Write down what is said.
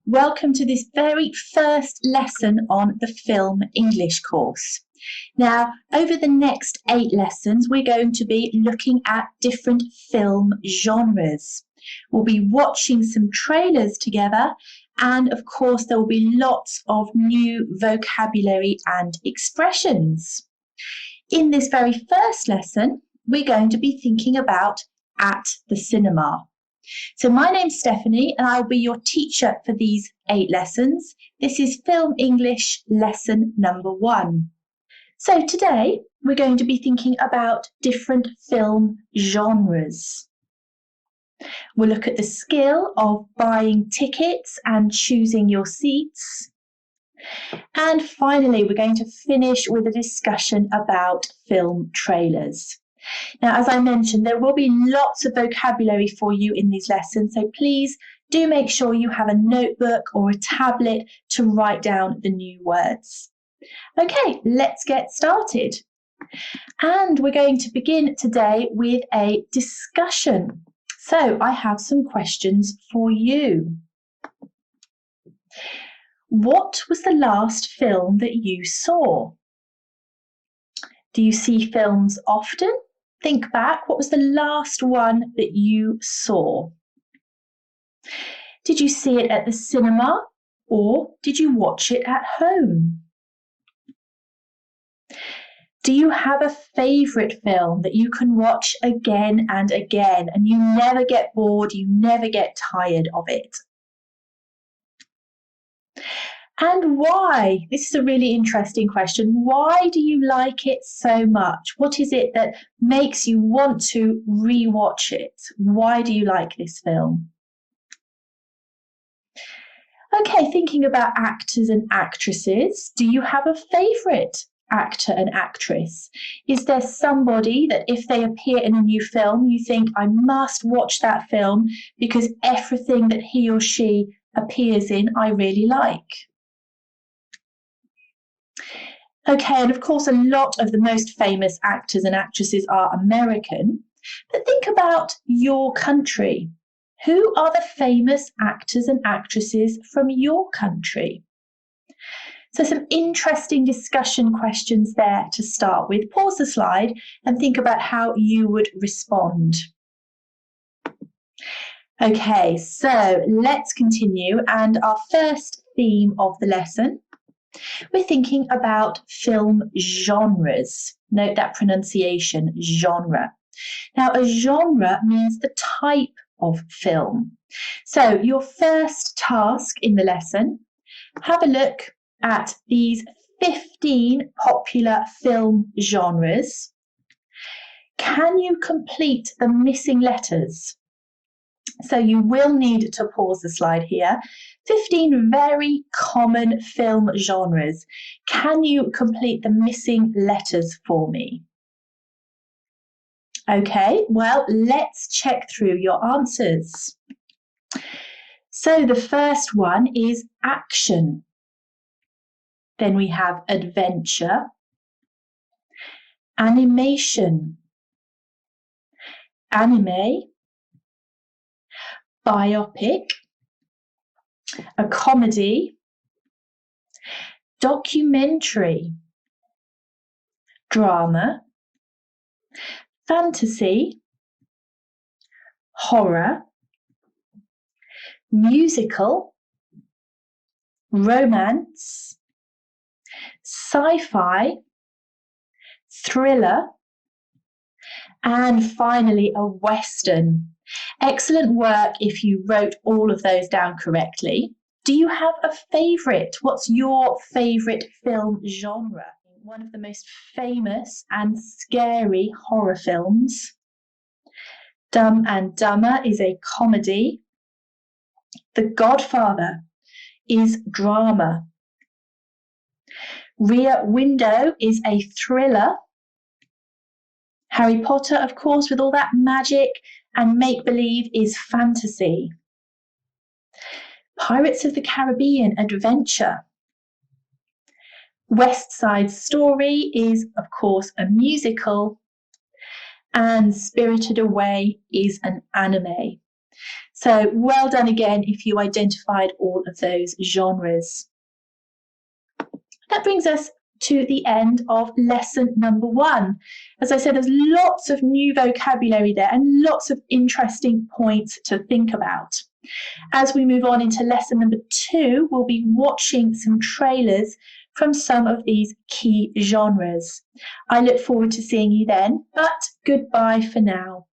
welcome to this very first lesson on the Film English course. Now, over the next 8 lessons, we're going to be looking at different film genres. We'll be watching some trailers together, and of course, there will be lots of new vocabulary and expressions. In this very first lesson, we're going to be thinking about at the cinema. So my name's Stephanie and I'll be your teacher for these 8 lessons. This is Film English lesson number 1. So today we're going to be thinking about different film genres. We'll look at the skill of buying tickets and choosing your seats. And finally, we're going to finish with a discussion about film trailers. Now, as I mentioned, there will be lots of vocabulary for you in these lessons, so please do make sure you have a notebook or a tablet to write down the new words. Okay, let's get started. And we're going to begin today with a discussion. So I have some questions for you. What was the last film that you saw? Do you see films often? Think back, what was the last one that you saw? Did you see it at the cinema or did you watch it at home? Do you have a favourite film that you can watch again and again and you never get bored, you never get tired of it? And why? This is a really interesting question. Why do you like it so much? What is it that makes you want to rewatch it? Why do you like this film? Okay, thinking about actors and actresses, do you have a favourite actor and actress? Is there somebody that if they appear in a new film, you think, I must watch that film because everything that he or she appears in, I really like? Okay, and of course, a lot of the most famous actors and actresses are American, but think about your country. Who are the famous actors and actresses from your country? So some interesting discussion questions there to start with. Pause the slide and think about how you would respond. Okay, so let's continue. And our first theme of the lesson, we're thinking about film genres. Note that pronunciation, genre. Now, a genre means the type of film. So your first task in the lesson, have a look at these 15 popular film genres. Can you complete the missing letters? So you will need to pause the slide here. 15 very common film genres. Can you complete the missing letters for me? Okay, well, let's check through your answers. So the first one is action. Then we have adventure, animation, anime, biopic, a comedy, documentary, drama, fantasy, horror, musical, romance, sci-fi, thriller, and finally a western. Excellent work if you wrote all of those down correctly. Do you have a favourite? What's your favourite film genre? One of the most famous and scary horror films. Dumb and Dumber is a comedy. The Godfather is drama. Rear Window is a thriller. Harry Potter, of course, with all that magic and make-believe, is fantasy. Pirates of the Caribbean, adventure. West Side Story is, of course, a musical. And Spirited Away is an anime. So well done again if you identified all of those genres. That brings us to the end of lesson number 1. As I said, there's lots of new vocabulary there and lots of interesting points to think about. As we move on into lesson number 2, we'll be watching some trailers from some of these key genres. I look forward to seeing you then, but goodbye for now.